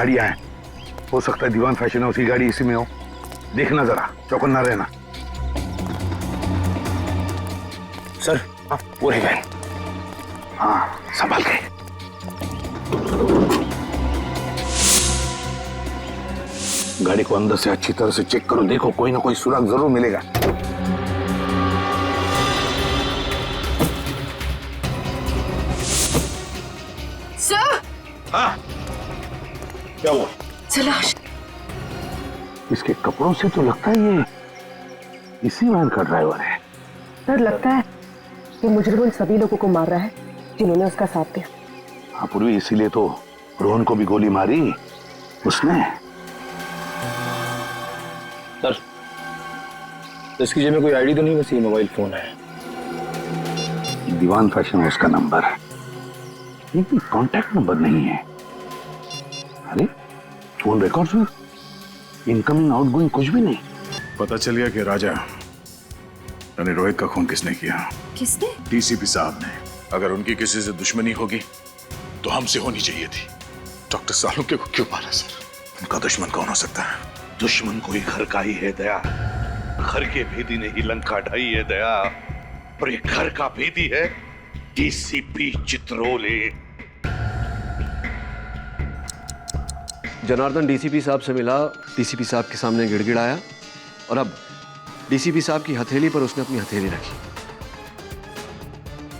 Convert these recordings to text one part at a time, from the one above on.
गाड़ियां हैं, हो सकता है दीवान फैशन हाउस की गाड़ी इसी में हो। देखना जरा, चौकन्ना रहना। सर पूरे वैन। हाँ संभाल के। गाड़ी को अंदर से अच्छी तरह से चेक करो, देखो कोई ना कोई सुराग जरूर मिलेगा। सर। हाँ क्या हुआ? तलाश। इसके कपड़ों से तो लगता है ये इसी वैन का ड्राइवर है। सर लगता है ये मुजरिम उन सभी लोगों को मार रहा है जिन्होंने उसका साथ दिया। हाँ पूर्वी, इसीलिए तो रोहन को भी गोली मारी उसने। सर इसकी जेब में कोई आईडी तो नहीं, बस ये मोबाइल फोन है। दीवान फैशन हाउस का नंबर, ये भी कॉन्टैक्ट नंबर नहीं है। अरे फोन रिकॉर्ड्स में इनकमिंग आउटगोइंग कुछ भी नहीं। पता चल गया कि राजा यानी रोहित का खून किसने किया। किसने? डीसीपी साहब ने। अगर उनकी किसी से दुश्मनी होगी तो हमसे होनी चाहिए थी। डॉक्टर सालुंके को क्यों मारा सर? उनका दुश्मन कौन हो सकता है? दुश्मन कोई घर का ही है दया। घर के भेदी ने ही लंका ढाई है दया, और ये घर का भेदी है डीसीपी चित्रोले। जनार्दन डीसीपी साहब से मिला, डीसीपी साहब के सामने गिड़गिड़ाया और अब डीसीपी साहब की हथेली पर उसने अपनी हथेली रखी।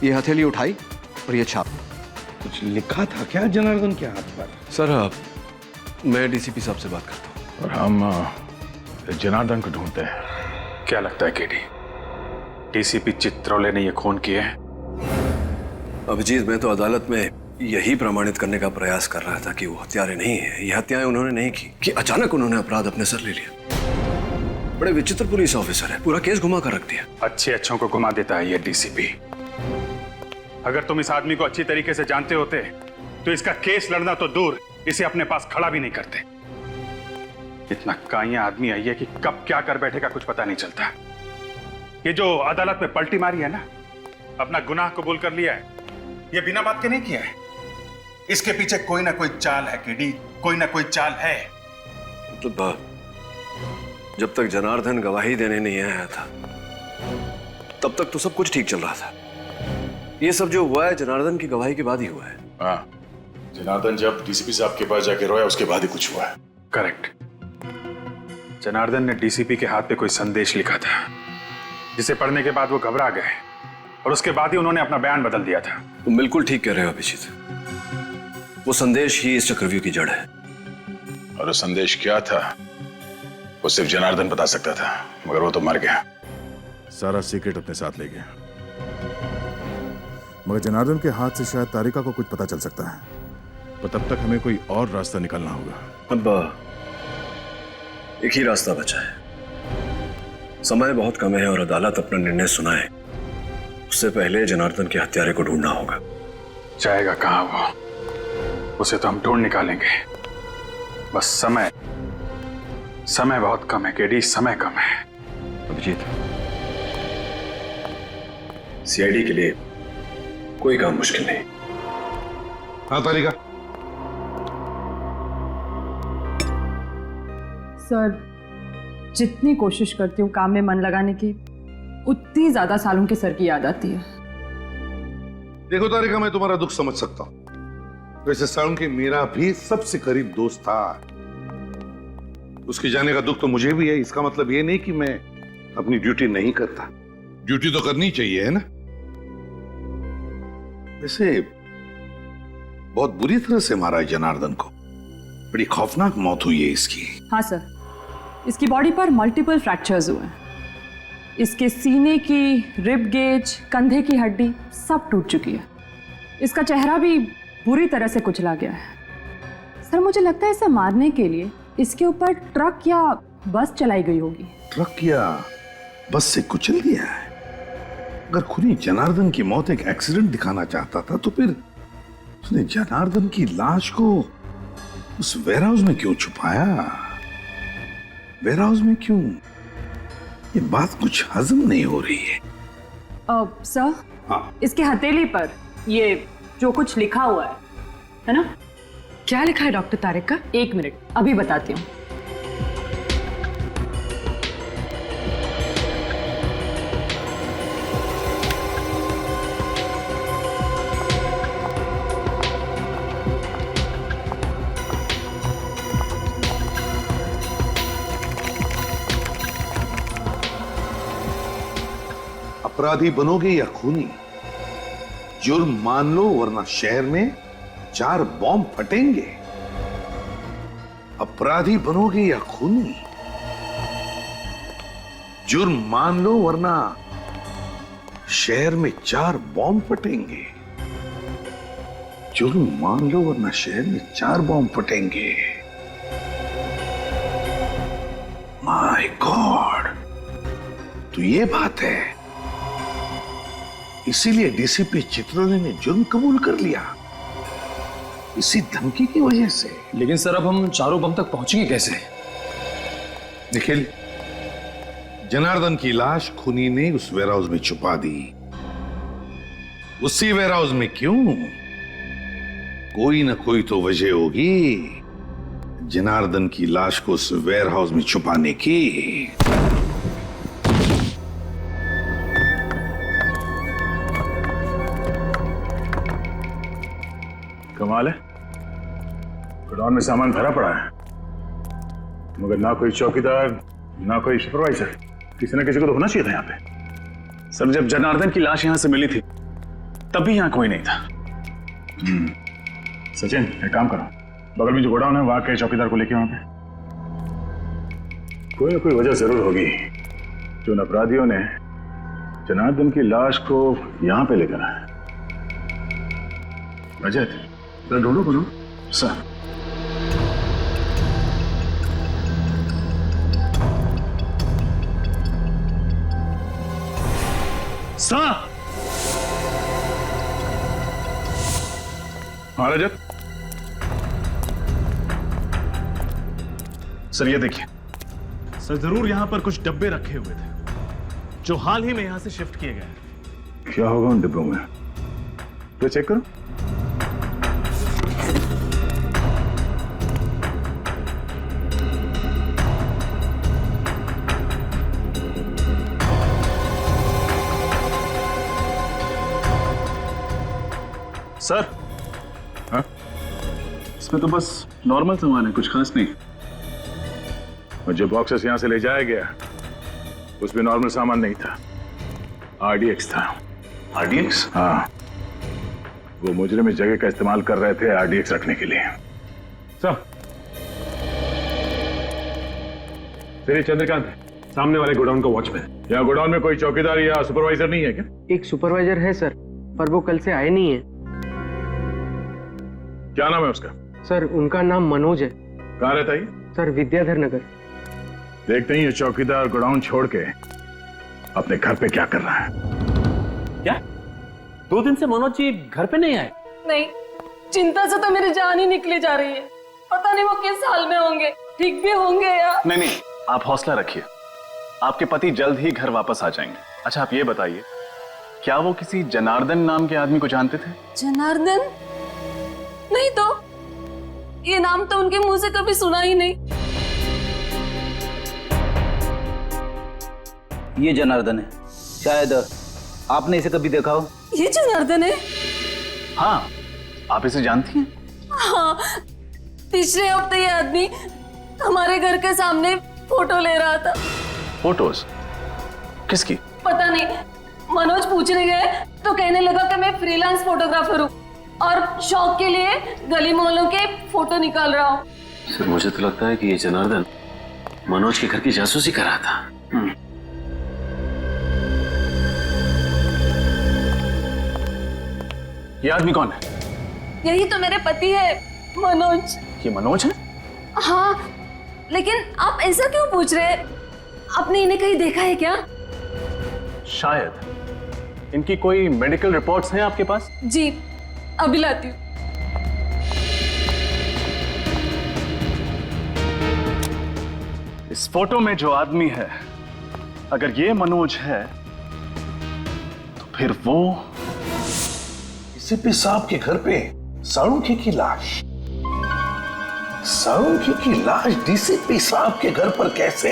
ये हथेली उठाई और ये छाप। कुछ लिखा था क्या जनार्दन के हाथ पर? सर मैं डीसीपी साहब से बात करता हूँ। और हम जनार्दन को ढूंढते हैं। क्या लगता है केडी, डीसीपी चित्रोले ने ये खून किए हैं? अभिजीत, मैं तो अदालत में यही प्रमाणित करने का प्रयास कर रहा था कि वो हत्यारे नहीं है, ये हत्याएं उन्होंने नहीं की, कि अचानक उन्होंने अपराध अपने सर ले लिया। बड़े विचित्र पुलिस ऑफिसर है, पूरा केस घुमा कर रख दिया। अच्छे अच्छों को घुमा देता है ये डीसीपी। अगर तुम इस आदमी को अच्छी तरीके से जानते होते तो इसका केस लड़ना तो दूर, इसे अपने पास खड़ा भी नहीं करते। इतना काइया आदमी है ये कि कब क्या कर बैठेगा कुछ पता नहीं चलता। ये जो अदालत में पलटी मारी है ना, अपना गुनाह कबूल कर लिया है, ये बिना बात के नहीं किया है। इसके पीछे कोई ना कोई चाल है केडी, कोई ना कोई चाल है। तो जब तक जनार्दन गवाही देने नहीं आया था तब तक तो सब कुछ ठीक चल रहा था। ये सब जो हुआ है जनार्दन की गवाही के बाद ही हुआ है। हाँ, जनार्दन जब डीसीपी साहब के पास जाके रोया उसके बाद ही कुछ हुआ है। करेक्ट। जनार्दन ने डीसीपी के हाथ पे कोई संदेश लिखा था, जिसे पढ़ने के बाद वो घबरा गए और उसके बाद ही उन्होंने अपना बयान बदल दिया था। तुम बिल्कुल ठीक कह रहे हो अभिजीत, वो संदेश ही इस चक्रव्यूह की जड़ है। और वो संदेश क्या था वो सिर्फ जनार्दन बता सकता था, मगर वो तो मर गया। सारा सीक्रेट अपने साथ ले गया, मगर जनार्दन के हाथ से शायद तारिका को कुछ पता चल सकता है। पर तब तक हमें कोई और रास्ता निकालना होगा। अब एक ही रास्ता बचा है। समय बहुत कम है और अदालत अपना निर्णय सुनाए उससे पहले जनार्दन के हत्यारे को ढूंढना होगा। जाएगा कहां वो? उसे तो हम ढूंढ निकालेंगे, बस समय बहुत कम है केडी, समय कम है। अभिजीत, सीआईडी के लिए कोई काम मुश्किल नहीं। हाँ तारिका। सर जितनी कोशिश करती हूँ काम में मन लगाने की, उतनी ज्यादा सालों के सर की याद आती है। देखो तारिका, मैं तुम्हारा दुख समझ सकता हूँ। वैसे सालुंके मेरा भी सबसे करीब दोस्त था। उसके जाने का दुख तो मुझे भी है। इसका मतलब ये नहीं कि मैं अपनी ड्यूटी नहीं करता। ड्यूटी तो करनी चाहिए, है ना? वैसे बहुत बुरी तरह से मारा है जनार्दन को। बड़ी खौफनाक मौत हुई है इसकी। हाँ सर, इसकी बॉडी पर मल्टीपल फ्रैक्चर्स हुए हैं। इसके सीने की रिब गेज, कंधे की हड्डी सब टूट चुकी है। इसका चेहरा भी बुरी तरह से कुचला गया है। सर मुझे लगता है इसे मारने के लिए इसके ऊपर ट्रक या बस चलाई गई होगी। ट्रक या बस से कुचल दिया है? अगर खुदी जनार्दन की मौत एक एक्सीडेंट दिखाना चाहता था तो फिर उसने जनार्दन की लाश को उस वेयरहाउस में क्यों छुपाया? वेयरहाउस में क्यों? ये बात कुछ हजम नहीं हो रही है। सर, हाँ। इसके हथेली पर ये जो कुछ लिखा हुआ है ना? क्या लिखा है डॉक्टर तारिक का? 1 मिनट, अभी बताती हूँ। अपराधी बनोगे या खूनी, जुर्म मान लो वरना शहर में 4 बॉम्ब फटेंगे। अपराधी बनोगे या खूनी, जुर्म मान लो वरना शहर में 4 बॉम्ब फटेंगे। जुर्म मान लो वरना शहर में 4 बॉम्ब फटेंगे। माय गॉड, तो ये बात है, इसीलिए डीसीपी चित्रोले ने जुर्म कबूल कर लिया, इसी धमकी की वजह से। लेकिन सर अब हम चारों बम तक पहुंचेंगे कैसे? निखिल, जनार्दन की लाश खूनी ने उस वेयरहाउस में छुपा दी। उसी वेयरहाउस में क्यों? कोई ना कोई तो वजह होगी जनार्दन की लाश को उस वेयरहाउस में छुपाने की। कमाल है, गोडाउन में सामान भरा पड़ा है, मगर ना कोई चौकीदार ना कोई सुपरवाइजर। किसी ना किसी को तो होना चाहिए था यहाँ पे। सर, जब जनार्दन की लाश यहाँ से मिली थी तभी यहाँ कोई नहीं था। सचिन, एक काम करो, बगल में जो गोडाउन है वहां के चौकीदार को लेके वहां पे। कोई ना कोई वजह जरूर होगी जो उन अपराधियों ने जनार्दन की लाश को यहाँ पे लेकर आया। रजत, ढूंढो बोलो सर। सर, हाँ रजत। सर ये देखिए। सर जरूर यहां पर कुछ डब्बे रखे हुए थे जो हाल ही में यहां से शिफ्ट किए गए। क्या होगा उन डिब्बों में? तो चेक करो। सर, हाँ? इसमें तो बस नॉर्मल सामान है, कुछ खास नहीं। और जो बॉक्सेस यहां से ले जाया गया उसमें नॉर्मल सामान नहीं था, आरडीएक्स था। आरडीएक्स? हाँ, वो मुजरिम इस जगह का इस्तेमाल कर रहे थे आरडीएक्स रखने के लिए। सब तेरी चंद्रकांत है, सामने वाले गोडाउन का वॉचमैन। यहाँ गोडाउन में कोई चौकीदार या सुपरवाइजर नहीं है क्या? एक सुपरवाइजर है सर, पर वो कल से आए नहीं है। क्या नाम है उसका? सर उनका नाम मनोज है। कहाँ रहता है? सर विद्याधर नगर। देखते ही ये चौकीदार गोडाउन छोड़ के अपने घर पे क्या कर रहा है। क्या 2 दिन से मनोज जी घर पे नहीं आए? नहीं, चिंता से तो मेरी जान ही निकली जा रही है। पता नहीं वो किस हाल में होंगे, ठीक भी होंगे या नहीं, आप हौसला रखिए, आपके पति जल्द ही घर वापस आ जाएंगे। अच्छा आप ये बताइए, क्या वो किसी जनार्दन नाम के आदमी को जानते थे? जनार्दन? नहीं तो, ये नाम तो उनके मुंह से कभी सुना ही नहीं। ये जनार्दन है, शायद आपने इसे कभी देखा हो। ये जनार्दन है? हाँ, आप इसे जानती हैं? हाँ, पिछले हफ्ते ये आदमी हमारे घर के सामने फोटो ले रहा था। फोटोज? किसकी? पता नहीं, मनोज पूछने गए तो कहने लगा कि मैं फ्रीलांस फोटोग्राफर हूँ और शौक के लिए गली मोहल्लों के फोटो निकाल रहा हूँ। सर मुझे तो लगता है कि ये जनार्दन मनोज के घर की जासूसी कर रहा था। ये आदमी कौन है? यही तो मेरे पति है, मनोज। ये मनोज है? हाँ, लेकिन आप ऐसा क्यों पूछ रहे हैं? आपने इन्हें कहीं देखा है क्या? शायद। इनकी कोई मेडिकल रिपोर्ट्स हैं आपके पास? जी, अभी लाती हूँ। इस फोटो में जो आदमी है, अगर ये मनोज है तो फिर वो डीसीपी साहब के घर पे साळुंखे की लाश। साळुंखे की लाश डीसीपी साहब के घर पर कैसे?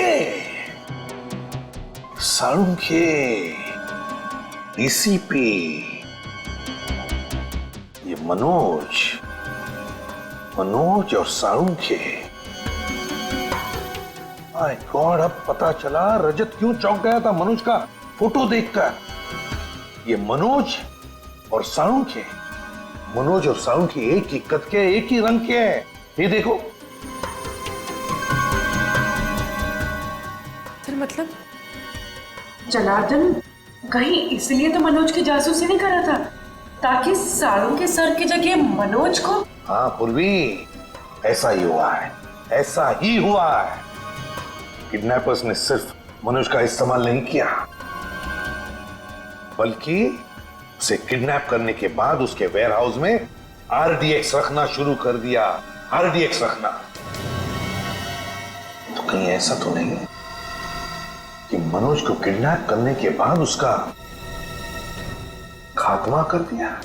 साळुंखे, डीसीपी, ये मनोज और साळुंखे। माय गॉड, अब पता चला रजत क्यों चौंक गया था मनोज का फोटो देखकर। ये मनोज और साळुंखे एक ही कद के, एक ही रंग के हैं। ये देखो। सर मतलब जनार्दन कहीं इसलिए तो मनोज की जासूसी नहीं कर रहा था ताकि साळुंखे सर की जगह मनोज को। हाँ पूर्वी, ऐसा ही हुआ है, ऐसा ही हुआ है। किडनैपर्स ने सिर्फ मनोज का इस्तेमाल नहीं किया, बल्कि उसे किडनैप करने के बाद उसके वेयरहाउस में आरडीएक्स रखना शुरू कर दिया। आरडीएक्स रखना तो कहीं ऐसा तो नहीं कि मनोज को किडनैप करने के बाद उसका खात्मा कर दिया,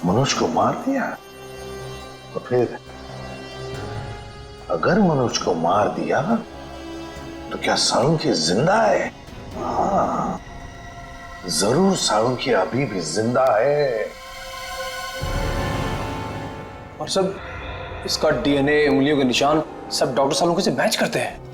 मनोज को मार दिया? तो फिर अगर मनोज को मार दिया तो क्या साळुंखे जिंदा है? हाँ, जरूर साळुंखे अभी भी जिंदा है। और सब इसका डीएनए, उंगलियों के निशान सब डॉक्टर साळुंखे से मैच करते हैं।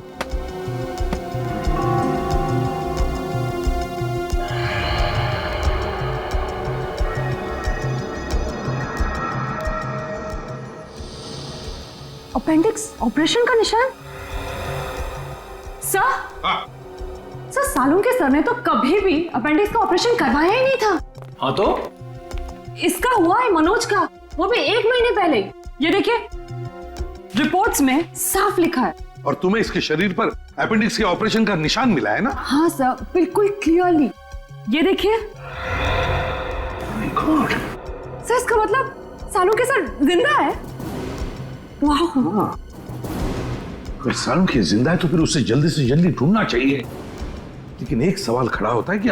अपेंडिक्स ऑपरेशन का निशान? सर, सर साळुंखे सर ने तो कभी भी अपेंडिक्स का ऑपरेशन करवाया ही नहीं था। हाँ तो इसका हुआ है मनोज का, वो भी 1 महीने पहले। ये देखिए, रिपोर्ट्स में साफ लिखा है। और तुम्हें इसके शरीर पर अपेंडिक्स के ऑपरेशन का निशान मिला है ना? हाँ सर, बिल्कुल क्लियरली। ये देखिए सर, इसका मतलब साळुंखे सर जिंदा है। वाह। अगर साळुंखे जिंदा है तो फिर उसे जल्दी से जल्दी ढूंढना चाहिए। लेकिन एक सवाल खड़ा होता है कि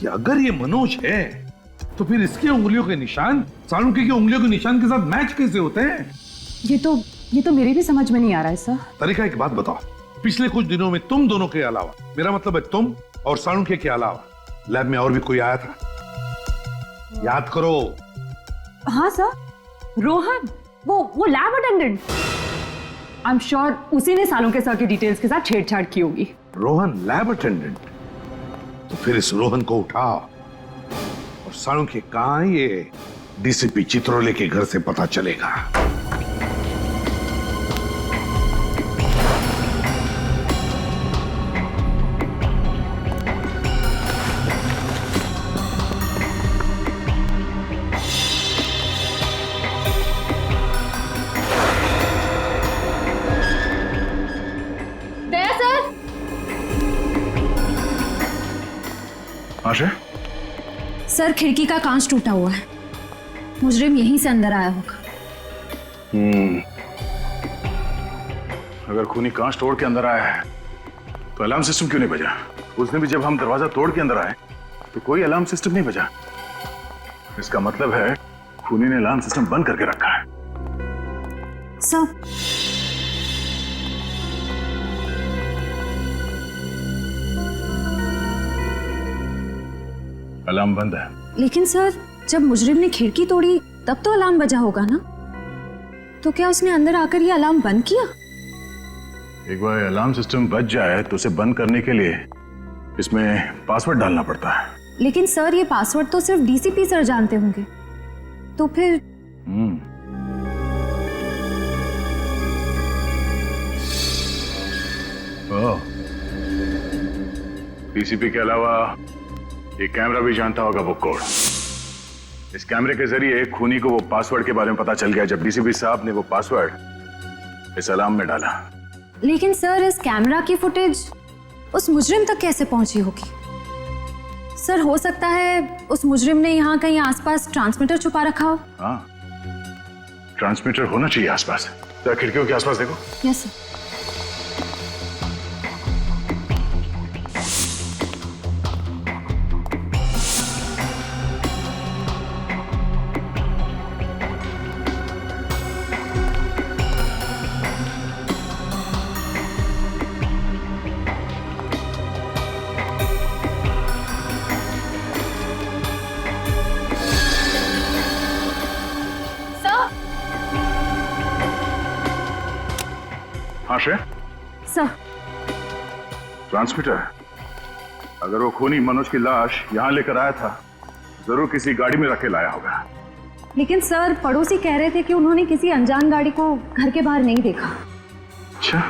अगर ये मनोज है तो फिर इसके उंगलियों के निशान साळुंखे की उंगलियों के निशान के साथ मैच कैसे होते हैं? ये तो मेरी भी समझ में नहीं आ रहा है सर। तरीका, एक बात बताओ, पिछले कुछ दिनों में तुम दोनों के अलावा, मेरा मतलब है तुम और साळुंखे के अलावा, लैब में और भी कोई आया था? याद करो। हाँ सर, रोहन, वो lab attendant. I am sure उसी ने साळुंखे सर की डिटेल्स के साथ छेड़छाड़ की होगी। Rohan lab attendant? तो फिर इस रोहन को उठाओ और साळुंखे कहां, ये डीसीपी चित्रोले के घर से पता चलेगा। आशा? सर, खिड़की का कांच टूटा हुआ है, मुजरिम यहीं से अंदर आया होगा। अगर खूनी कांच तोड़ के अंदर आया है तो अलार्म सिस्टम क्यों नहीं बजा? उसने भी जब हम दरवाजा तोड़ के अंदर आए तो कोई अलार्म सिस्टम नहीं बजा। इसका मतलब है खूनी ने अलार्म सिस्टम बंद करके रखा है। सर, अलार्म बंद है। लेकिन सर, जब मुजरिम ने खिड़की तोड़ी तब तो अलार्म बजा होगा ना? तो क्या उसने अंदर आकर ये अलार्म बंद किया? एक बार अलार्म सिस्टम बच जाए तो उसे बंद करने के लिए इसमें पासवर्ड डालना पड़ता है। लेकिन सर, ये पासवर्ड तो सिर्फ डीसीपी सर जानते होंगे, तो फिर डीसीपी के अलावा ये कैमरा भी जानता होगा वो कोड। इस कैमरे के जरिए खूनी को वो पासवर्ड के बारे में पता चल गया जब डीसीपी साहब ने वो पासवर्ड इस अलार्म में डाला। लेकिन सर, इस कैमरा की फुटेज उस मुजरिम तक कैसे पहुंची होगी? सर, हो सकता है उस मुजरिम ने यहाँ कहीं आसपास ट्रांसमीटर छुपा रखा हो। हाँ, ट्रांसमीटर होना चाहिए आसपास। तो खिड़कियों के आसपास देखो। Yes sir. ट्रांसमीटर? अगर वो खूनी मनोज की लाश यहां लेकर आया था, जरूर किसी गाड़ी में रख के लाया होगा। लेकिन सर पड़ोसी कह रहे थे कि उन्होंने किसी अनजान गाड़ी को घर के बाहर नहीं देखा। अच्छा,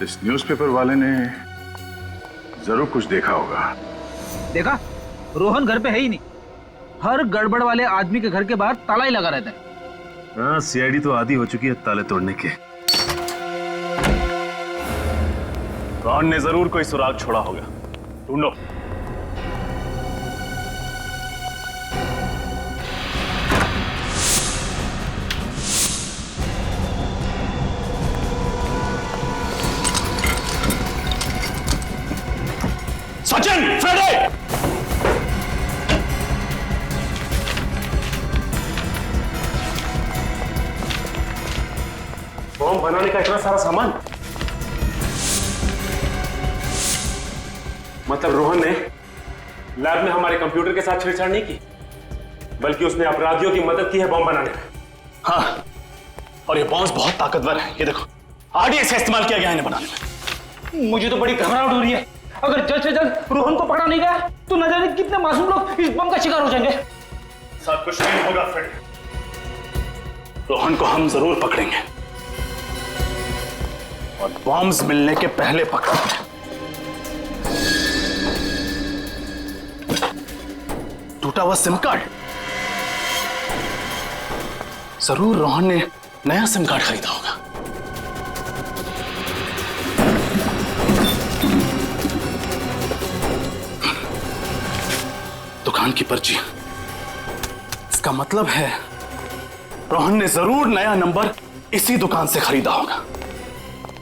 इस न्यूज़पेपर वाले ने जरूर कुछ देखा होगा। देखा, रोहन घर पे है ही नहीं। हर गड़बड़ वाले आदमी के घर के बाहर ताला ही लगा रहता है। हाँ, सीआईडी तो आदी हो चुकी है ताले तोड़ने के। रोहन ने जरूर कोई सुराग छोड़ा होगा, ढूंढो। सचिन, फ्रेडे! बॉम्ब बनाने का इतना सारा सामान, मतलब रोहन ने लैब में हमारे कंप्यूटर के साथ छेड़छाड़ नहीं की, बल्कि उसने अपराधियों की मदद की है बॉम्ब बनाने में। हाँ, और ये बॉम्ब बहुत ताकतवर है। ये देखो, आरडीएक्स का इस्तेमाल किया गया है इन्हें बनाने में। मुझे तो बड़ी घबराहट हो रही है। अगर जल्द से जल्द रोहन को पकड़ा नहीं गया तो न जाने कितने मासूम लोग इस बम का शिकार हो जाएंगे। सब कुछ नहीं होगा फ्रेड, रोहन को हम जरूर पकड़ेंगे, और बॉम्ब्स मिलने के पहले पकड़ेंगे। टूटा हुआ सिम कार्ड, जरूर रोहन ने नया सिम कार्ड खरीदा होगा। दुकान की पर्ची, इसका मतलब है रोहन ने जरूर नया नंबर इसी दुकान से खरीदा होगा।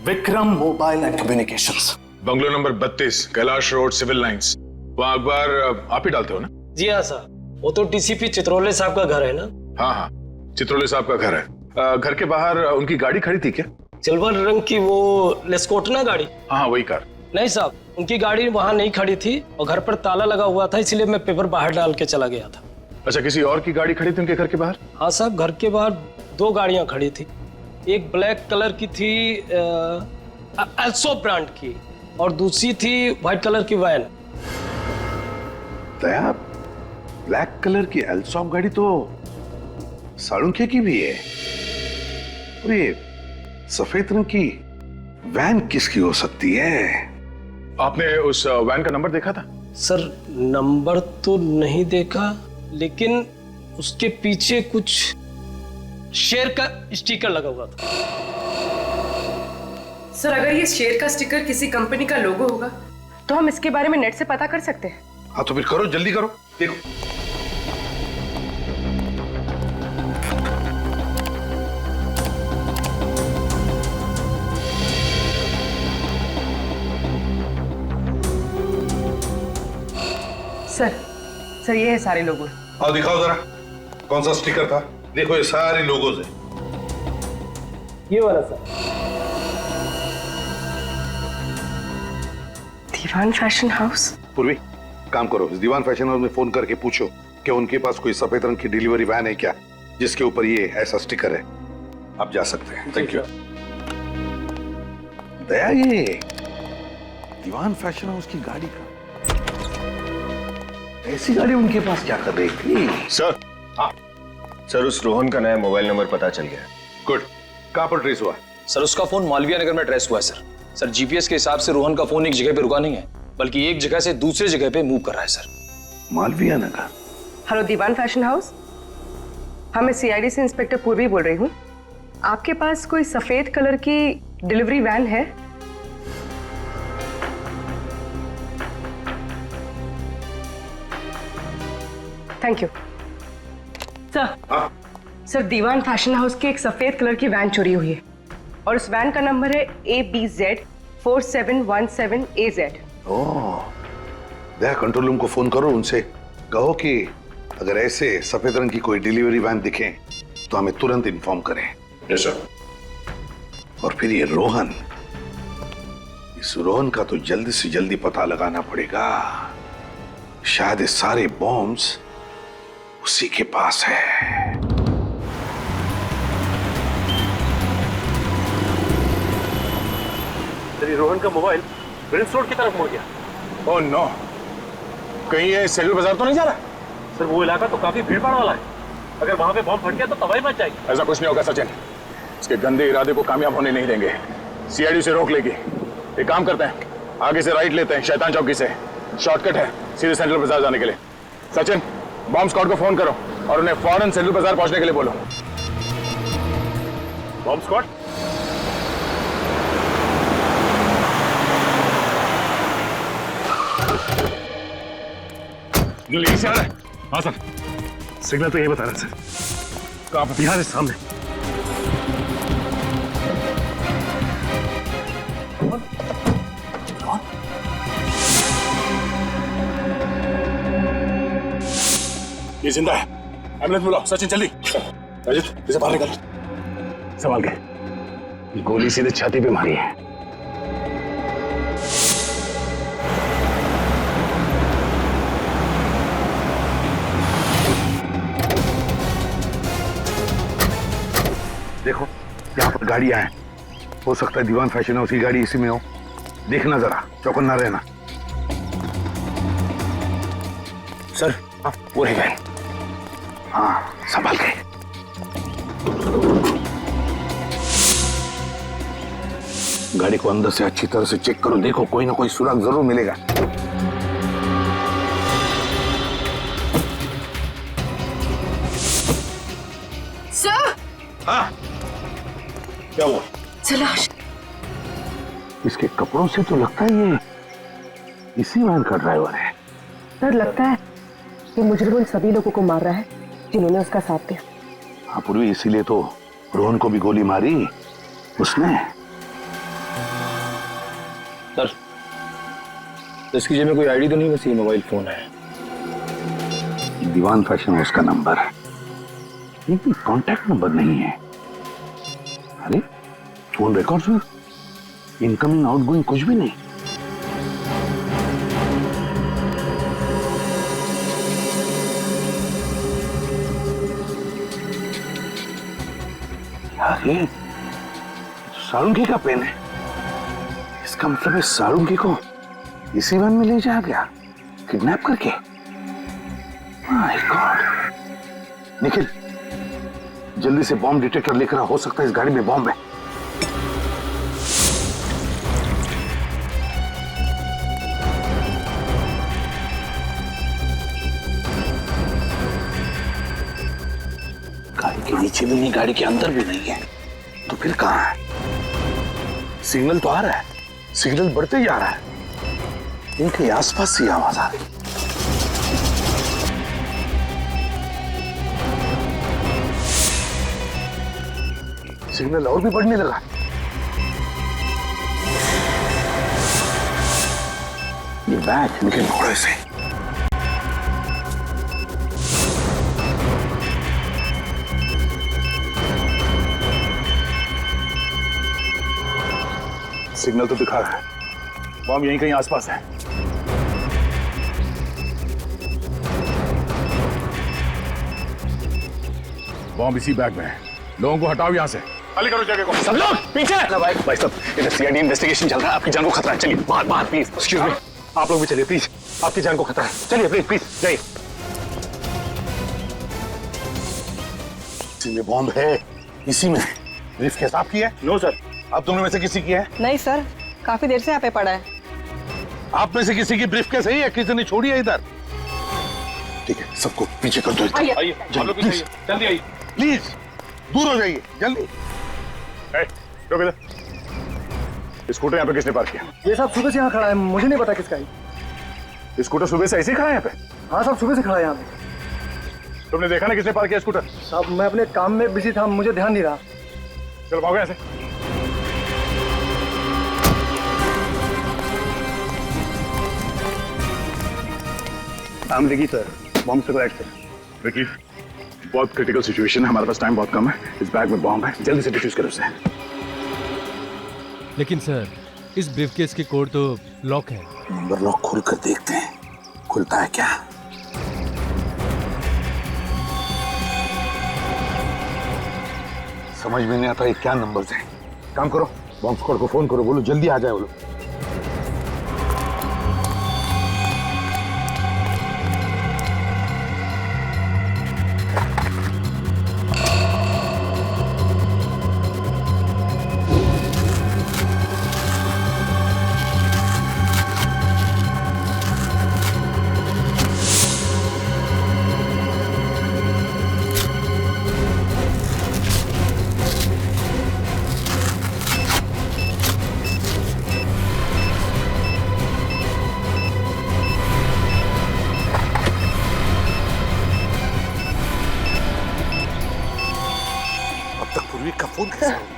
Vikram mobile and communications, bungalow number 32, Kailash road, civil lines. वहाँ अखबार आप ही डालते हो ना? जी हाँ सर, वो तो टीसीपी चित्रोले साहब का घर है ना? हाँ हाँ, चित्रोले साहब का घर है। घर के बाहर उनकी गाड़ी खड़ी थी क्या? सिल्वर रंग की वो लेस्कोटना गाड़ी? हाँ, वही कार। नहीं साहब, उनकी गाड़ी वहां नहीं खड़ी थी और घर पर ताला लगा हुआ था, इसलिए मैं पेपर बाहर डाल के चला गया था। अच्छा, किसी और की गाड़ी खड़ी थी उनके घर के बाहर? हाँ साहब, घर के बाहर 2 गाड़ियां खड़ी थी। एक ब्लैक कलर की थी एल्सो ब्रांड की, और दूसरी थी व्हाइट कलर की वैन। दया, ब्लैक कलर की एल्सॉप गाड़ी तो साळुंखे की भी है, और ये सफेद रंग की वैन किसकी हो सकती है? आपने उस वैन का नंबर देखा था? सर, नंबर तो नहीं देखा, लेकिन उसके पीछे कुछ शेर का स्टिकर लगा हुआ था। सर, अगर ये शेर का स्टिकर किसी कंपनी का लोगो होगा तो हम इसके बारे में नेट से पता कर सकते हैं। हाँ, तो फिर करो, जल्दी करो। देखो, सर ये है सारे लोगो। आओ दिखाओ जरा, कौन सा स्टिकर था? देखो, ये सारे लोगोज है। ये वाला सर। Diwan fashion house. पूर्वी, काम करो, इस दीवान फैशन हाउस में फोन करके पूछो कि उनके पास कोई सफेद रंग की डिलीवरी वैन है क्या, जिसके ऊपर ये ऐसा स्टिकर है। आप जा सकते हैं। Thank you. दया, ये दीवान फैशन हाउस की गाड़ी का, ऐसी गाड़ी उनके पास क्या कर रही थी? सर, हाँ सर, उस रोहन का नया मोबाइल नंबर पता चल गया। गुड। कहां पर ट्रेस हुआ? सर, उसका फोन मालवीय नगर में ट्रेस हुआ है सर। सर, जीपीएस के हिसाब से रोहन का फोन एक जगह पे रुका नहीं है, बल्कि एक जगह से दूसरे जगह पे मूव कर रहा है सर। मालवीय नगर। हेलो दीवान फैशन हाउस, हाँ मैं सीआईडी से इंस्पेक्टर पूर्वी बोल रही हूँ। आपके पास कोई सफेद कलर की डिलीवरी वैन है? Thank you sir. Sir, Diwan fashion house की एक सफेद कलर की वैन चोरी हुई है और उस वैन का नंबर है ABZ 4717AZ। ओह, दया, कंट्रोल रूम को फोन करो, उनसे कहो कि अगर ऐसे सफेद रंग की कोई डिलीवरी वैन दिखे तो हमें तुरंत इन्फॉर्म करें। Yes sir. और फिर ये रोहन, इस रोहन का तो जल्दी से जल्दी पता लगाना पड़ेगा। शायद ये सारे बॉम्ब्स उसी के पास है। तेरी रोहन का मोबाइल प्रिंस रोड की तरफ मुड़ गया। ओह नो, कहीं ये सेलू बाजार तो नहीं जा रहा? सर वो इलाका तो काफी भीड़ भाड़ वाला है, अगर वहां पे बॉम्ब फट गया तो तबाही मच जाएगी। ऐसा कुछ नहीं होगा सचिन, इसके गंदे इरादे को कामयाब होने नहीं देंगे। सीआईडी से रोक लेगी। एक काम करते हैं, आगे से राइट लेते हैं शैतान चौकी से, शॉर्टकट है सीधे सेंट्रल बाजार जाने के लिए। सचिन, बॉम्ब स्क्वाड को फोन करो और उन्हें फौरन सेंट्रल बाजार पहुंचने के लिए बोलो। Bomb squad? यही से आ रहा है? हाँ सर, सिग्नल तो यही बता रहा है सर। कहाँ पे? यहाँ से सामने। ये जिंदा है, एम्बुलेंस बुलाओ। सचिन जल्दी। अजित इसे बाहर निकाल। संभाल के, गोली सीधे छाती पे मारी है। देखो यहाँ पर गाड़ियां हैं, हो सकता है दीवान फैशन हाउस की गाड़ी इसी में हो। देखना जरा, चौकन्ना रहना। सर वो रह गए। हाँ संभाल के। गाड़ी को अंदर से अच्छी तरह से चेक करो, देखो कोई ना कोई सुराग जरूर मिलेगा। सर, हाँ क्या हुआ? तलाश। इसके कपड़ों से तो लगता है ये इसी वैन का ड्राइवर है। सर लगता है ये मुजरिम उन सभी लोगों को मार रहा है जिन्होंने उसका साथ दिया। हाँ पूर्वी, इसीलिए तो रोहन को भी गोली मारी उसने। सर, इसकी जेब में कोई आईडी तो नहीं, बस ये मोबाइल फोन है। दीवान फैशन हाउस का नंबर, ये भी कॉन्टैक्ट नंबर नहीं है। अरे फोन रिकॉर्ड्स में इनकमिंग आउटगोइंग कुछ भी नहीं। यार ये सारुंगी का पेन है, इसका मतलब है सारुंगी को इसी वैन में ले जाया गया किडनैप करके। My God. निखिल जल्दी से बॉम्ब डिटेक्टर लेकर आ, हो सकता है इस गाड़ी में बॉम्ब है। गाड़ी के नीचे भी नहीं, गाड़ी के अंदर भी नहीं है, तो फिर कहां है? सिग्नल तो आ रहा है, सिग्नल बढ़ते जा रहा है, इनके आसपास से आवाज आ रही। सिग्नल और भी बढ़ने लगा। ये बैग निकल घोड़े से। सिग्नल तो दिखा रहा है, बॉम्ब यहीं कहीं आसपास है। बॉम्ब इसी बैग में है, लोगों को हटाओ यहाँ से। खाली करो जगह को। सब लोग पीछे। भाई साहब, इधर सीआईडी इन्वेस्टिगेशन चल रहा है, आपकी जान को खतरा है। चलिए बाहर बाहर प्लीज। एक्सक्यूज मी, आप लोग भी चलिए प्लीज, आपकी जान को खतरा है। चलिए प्लीज प्लीज जाइए। इसी में बॉम्ब है, इसी में। ब्रीफ केस आपकी है? No sir. आप दोनों में से किसी की है? नहीं सर, काफी देर से यहाँ पे पड़ा है। आप में से किसी की ब्रीफ केस है या किसी ने छोड़ी है इधर? ठीक है, सबको पीछे कर दो। आइए आप लोग पीछे, जल्दी आइए प्लीज, दूर हो जाइए जल्दी। रुक इधर। स्कूटर यहाँ पे किसने पार्क किया? ये सब सुबह से यहाँ खड़ा है, मुझे नहीं पता किसका है। स्कूटर सुबह से ऐसे ही खड़ा है यहाँ पे? हाँ साहब, सुबह से खड़ा है यहाँ पे। तुमने देखा ना किसने पार्क किया स्कूटर? साहब मैं अपने काम में बिजी था, मुझे ध्यान नहीं रहा। चलो भागो यहाँ से। नाम लिखी सर, बॉम्ब से राइट सर। विकी, बहुत क्रिटिकल सिचुएशन है, हमारे पास टाइम बहुत कम है। इस बैग में बॉम्ब है, जल्दी से डिफ्यूज करो उसे। लेकिन सर, इस ब्रीफकेस के कोड तो लॉक है। नंबर लॉक खोल कर देखते हैं, खुलता है क्या? समझ में नहीं आता ये क्या नंबर्स हैं। काम करो, बॉम्ब स्क्वाड को फोन करो, बोलो जल्दी आ जाए वो लोग।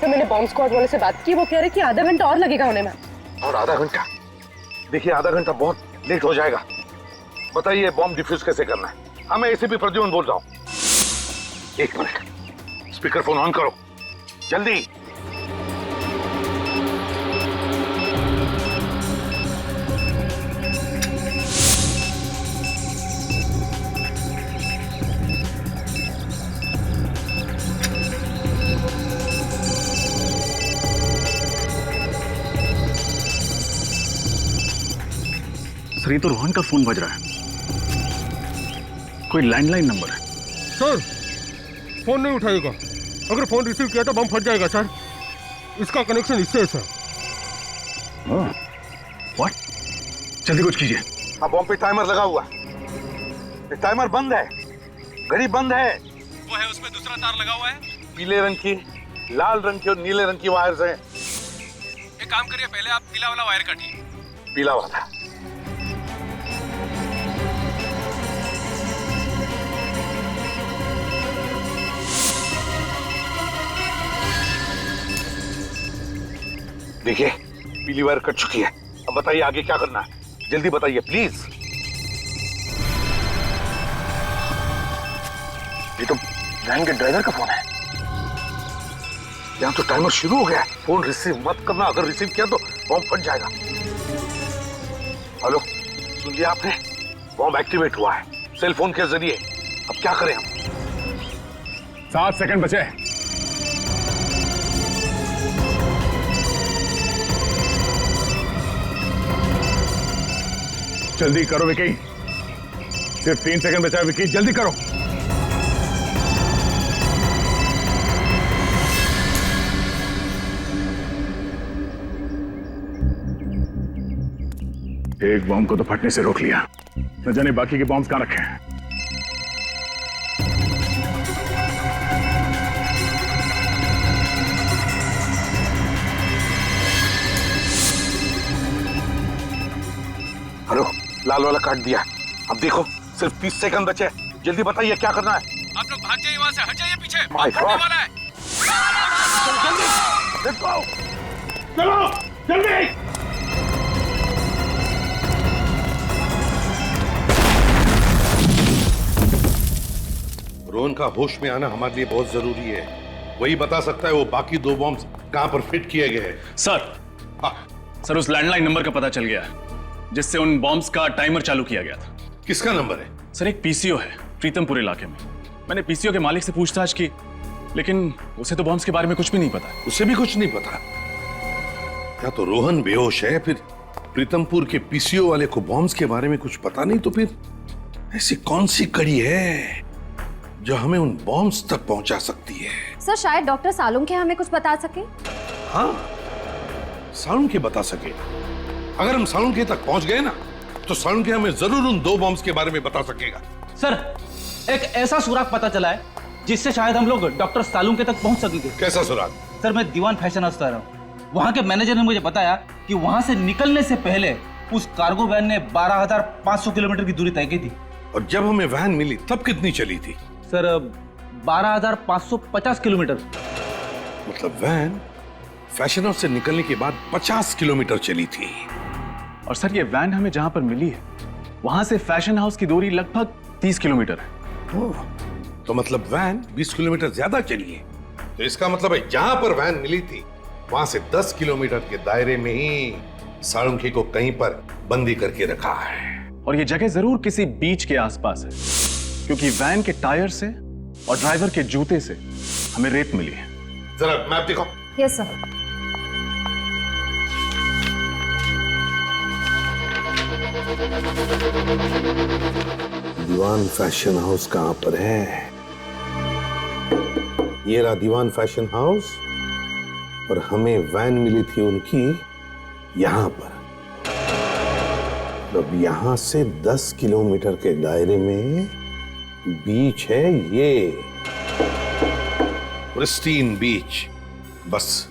तो मैंने बॉम्ब स्क्वाड वाले से बात की, वो कह रहे कि आधा घंटा और लगेगा होने में। और आधा घंटा? देखिए आधा घंटा बहुत लेट हो जाएगा। बताइए बॉम्ब डिफ्यूज कैसे करना है? हाँ मैं एसीपी प्रद्युम्न बोल रहा हूँ। एक मिनट, स्पीकर फोन ऑन करो जल्दी। सर ये तो रोहन का फोन बज रहा है, कोई लैंडलाइन नंबर है। सर फोन नहीं उठाएगा, अगर फोन रिसीव किया तो बम फट जाएगा सर। इसका कनेक्शन इससे है सर। व्हाट? जल्दी कुछ कीजिए। हाँ बॉम्ब पे टाइमर लगा हुआ है, टाइमर बंद है, घड़ी बंद है। वो है उसमें दूसरा तार लगा हुआ है, पीले रंग की, लाल रंग की और नीले रंग की वायर्स हैं। एक काम करिए, पहले आप पीला वाला वायर काटिए। पीला वाला? देखिए पीली वायर कट चुकी है। अब बताइए आगे क्या करना है, जल्दी बताइए प्लीज। ये तो वैन के ड्राइवर का फोन है। यहाँ तो टाइमर शुरू हो गया है। फोन रिसीव मत करना, अगर रिसीव किया तो बॉम्ब फट जाएगा। हेलो, सुन लिया आपने? बॉम्ब एक्टिवेट हुआ है सेल फोन के जरिए। अब क्या करें हम? 7 सेकंड बचे। जल्दी करो विकी, सिर्फ 3 सेकंड बचा है विकी, जल्दी करो। एक बॉम्ब को तो फटने से रोक लिया, न जाने बाकी के बॉम्ब्स कहां रखे हैं। हेलो, लाल वाला काट दिया। अब देखो सिर्फ 30 सेकंड बचे, जल्दी बताइए क्या करना है। आप लोग भाग जाइए वहां से, हट जाइए पीछे, My फटने God. वाला है। जल्दी let's go. चलो जल्दी। रोहन का होश में आना हमारे लिए बहुत जरूरी है। वही बता सकता है वो बाकी 2 बॉम्ब्स कहां पर फिट किए गए हैं। सर, सर उस लैंडलाइन नंबर का पता चल गया जिससे उन बॉम्ब्स का टाइमर चालू किया गया था। किसका नंबर है? सर एक पीसीओ है प्रीतमपुर इलाके में। मैंने पीसीओ के मालिक से पूछताछ की, लेकिन उसे तो बॉम्ब्स के बारे में कुछ भी नहीं पता। उसे भी कुछ नहीं पता? या तो रोहन बेहोश है, फिर प्रीतमपुर के पीसीओ वाले को बॉम्ब्स के बारे में कुछ पता नहीं, तो फिर ऐसी कौन सी कड़ी है जो हमें उन बॉम्ब्स तक पहुंचा सकती है? सर शायद डॉक्टर सालुंखे हमें कुछ बता सके। हाँ, सालुंखे बता सके। अगर हम सालुंखे तक पहुंच गए ना, तो सालुंखे हमें जरूर उन 2 बॉम्ब्स के बारे में बता सकेगा। सर एक ऐसा सुराग पता चला है जिससे शायद हम लोग डॉक्टर सालुंखे तक पहुंच सकेंगे। कैसा सुराग? सर मैं दीवान फैशन हाउस आ रहा हूँ। वहाँ के मैनेजर ने मुझे बताया कि वहाँ से निकलने से पहले उस कार्गो वैन ने 12,500 किलोमीटर की दूरी तय की थी। और जब हमें वैन मिली तब कितनी चली थी? Sir 12,550 kilometre. मतलब वैन फैशन हाउस से निकलने के बाद 50 किलोमीटर चली थी। और सर ये वैन हमें जहां पर मिली है वहां से फैशन हाउस की दूरी लगभग 30 किलोमीटर है। तो मतलब वैन 20 किलोमीटर ज्यादा चली है। तो इसका मतलब है जहां पर वैन मिली थी वहां से 10 किलोमीटर के दायरे में ही सालुंखे को कहीं पर बंदी करके रखा है। और ये जगह जरूर किसी बीच के आसपास है, क्योंकि वैन के टायर से और ड्राइवर के जूते से हमें रेत मिली है। जरा मैप दिखाओ। Yes sir. Diwan fashion house कहां पर है? ये रहा दीवान फैशन हाउस, और हमें वैन मिली थी उनकी यहां पर। अब यहां से 10 किलोमीटर के दायरे में बीच है ये प्रिस्टीन बीच। बस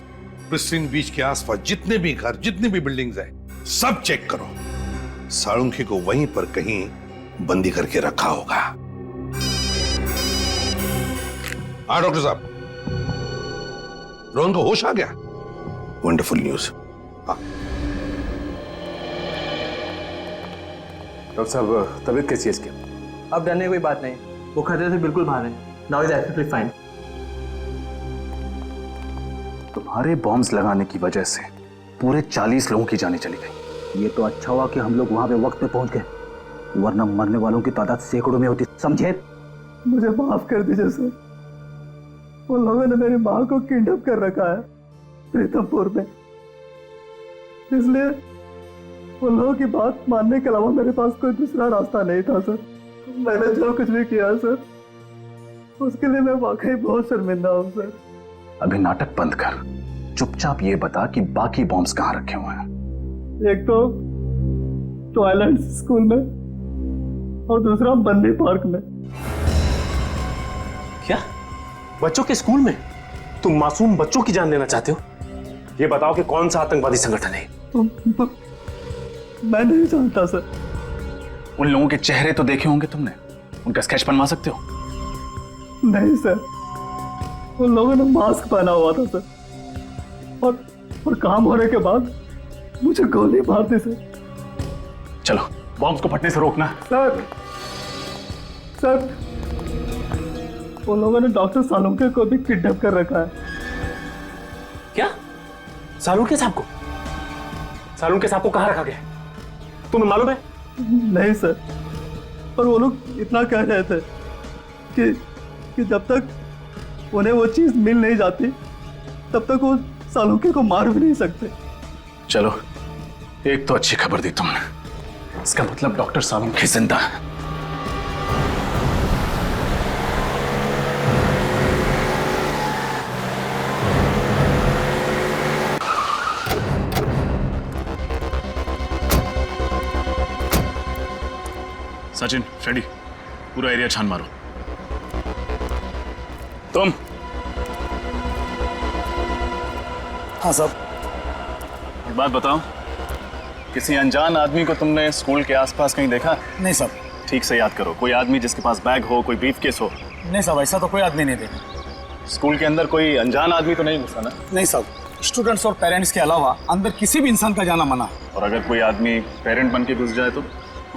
प्रिस्टीन बीच के आसपास जितने भी घर, जितनी भी बिल्डिंग्स हैं, सब चेक करो। साळुंखे को वहीं पर कहीं बंदी करके रखा होगा। हाँ डॉक्टर साहब, रोहन को होश आ गया? Wonderful news. हाँ डॉक्टर साहब, तबीयत कैसी है इसकी? अब डरने की कोई बात नहीं, वो खतरे से बिल्कुल बाहर है। Now is absolutely fine. तुम्हारे बॉम्ब्स लगाने की वजह से पूरे 40 लोगों की जानें चली गई। ये तो अच्छा हुआ कि हम लोग वहां पे वक्त पे पहुंच गए, वरना मरने वालों की तादाद सैकड़ों में होती, समझे? मुझे माफ कर दीजिए सर, उन लोगों ने मेरी माँ को किडनैप कर रखा है प्रीतमपुर में, इसलिए उन लोगों की बात मानने के अलावा मेरे पास कोई दूसरा रास्ता नहीं था सर। मैंने जो कुछ भी किया सर, उसके लिए मैं वाकई बहुत शर्मिंदा हूँ सर। अभी नाटक बंद कर, चुपचाप ये बता कि बाकी बॉम्ब्स कहाँ रखे हुए हैं। एक तो टॉयलेट स्कूल में और दूसरा बंदी पार्क में। क्या? बच्चों के स्कूल में? तुम मासूम बच्चों की जान लेना चाहते हो? ये बताओ कि कौन सा आतंकवादी संगठन है? मैं नहीं जानता सर। उन लोगों के चेहरे तो देखे होंगे तुमने, उनका स्केच बनवा सकते हो? नहीं सर, उन लोगों ने मास्क पहना हुआ था सर, और काम होने के बाद मुझे गोली मार दी सर। चलो बॉम्ब्स को फटने से रोकना। सर उन लोगों ने डॉक्टर सालुंखे को भी किडनैप कर रखा है। क्या? सालुंखे साहब को? सालुंखे साहब को कहाँ रखा गया? तुम्हें मालूम है? नहीं सर, पर वो लोग इतना कह रहे थे कि जब तक उन्हें वो चीज मिल नहीं जाती तब तक वो सालुंखे को मार भी नहीं सकते। चलो, एक तो अच्छी खबर दी तुमने, इसका मतलब डॉक्टर सालुंखे जिंदा है। सचिन, फ्रेडी, पूरा एरिया छान मारो। तुम? हाँ साहब। एक बात बताओ, किसी अनजान आदमी को तुमने स्कूल के आसपास कहीं देखा? नहीं साहब। ठीक से याद करो, कोई आदमी जिसके पास बैग हो, कोई ब्रीफकेस हो। नहीं साहब, ऐसा तो कोई आदमी नहीं देखा। स्कूल के अंदर कोई अनजान आदमी तो नहीं घुसा ना? नहीं साहब, स्टूडेंट्स और पेरेंट्स के अलावा अंदर किसी भी इंसान का जाना मना है। और अगर कोई आदमी पेरेंट बन के घुस जाए तो?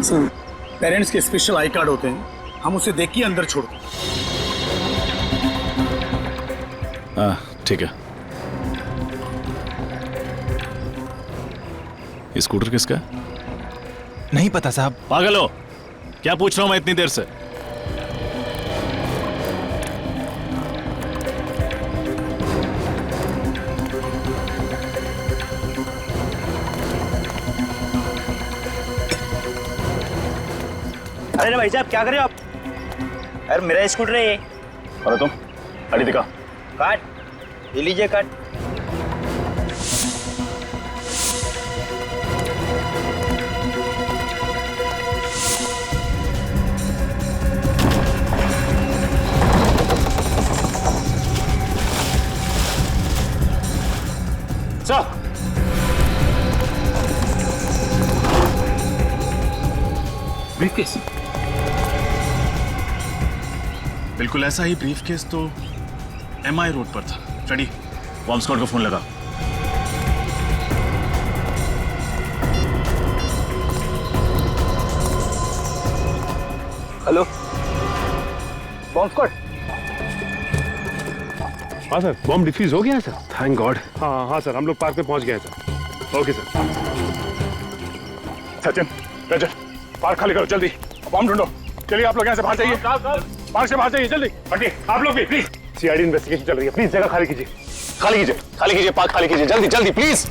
सर, पेरेंट्स के स्पेशल आई कार्ड होते हैं, हम उसे देख के अंदर छोड़ते हैं। हाँ ठीक है। ये स्कूटर किसका है? नहीं पता साहब। पागल हो क्या? पूछ रहा हूं मैं इतनी देर से। अरे भाई साहब क्या कर रहे हो आप? अरे मेरा स्कूटर है ये। अरे तुम गाड़ी दिखा। काट, ये लीजिए काट। चल। ब्रीफकेस? बिल्कुल ऐसा ही ब्रीफकेस तो एमआई रोड पर था। फ्रेडी, बॉम्ब स्क्वाड को फोन लगा। Hello, bomb squad? हाँ सर, बॉम्ब डिफ्यूज हो गया है सर। Thank God. हाँ हाँ सर, हम लोग पार्क पे पहुंच गए sir. Okay sir. Sachin, Rajat, बाहर खाली करो जल्दी, बम ढूंढो। चलिए आप लोग यहाँ से बाहर जाइए, बाहर से बाहर जाइए जल्दी। हटिए आप लोग भी प्लीज, सीआईडी इन्वेस्टिगेशन चल रही है, प्लीज जगह खाली कीजिए, खाली कीजिए, खाली कीजिए, पार्क खाली कीजिए, जल्दी जल्दी प्लीज।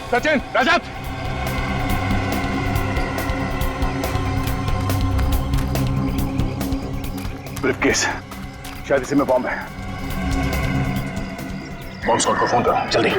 सचिन, रजत, ब्रीफकेस, शायद इसी में बॉम्ब है। बॉम्ब स्क्वाड को फोन करो जल्दी।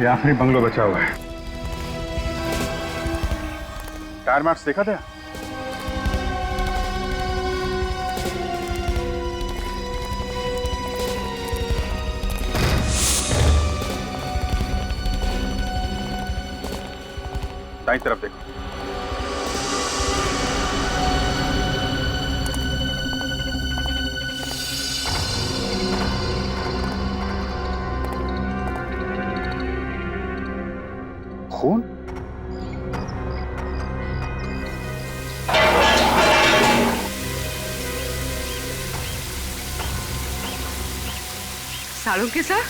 ये आखिरी बंगलो बचा हुआ है। टायर मार्क्स देखा था? दाईं तरफ देखो। खून? साळुंखे सर,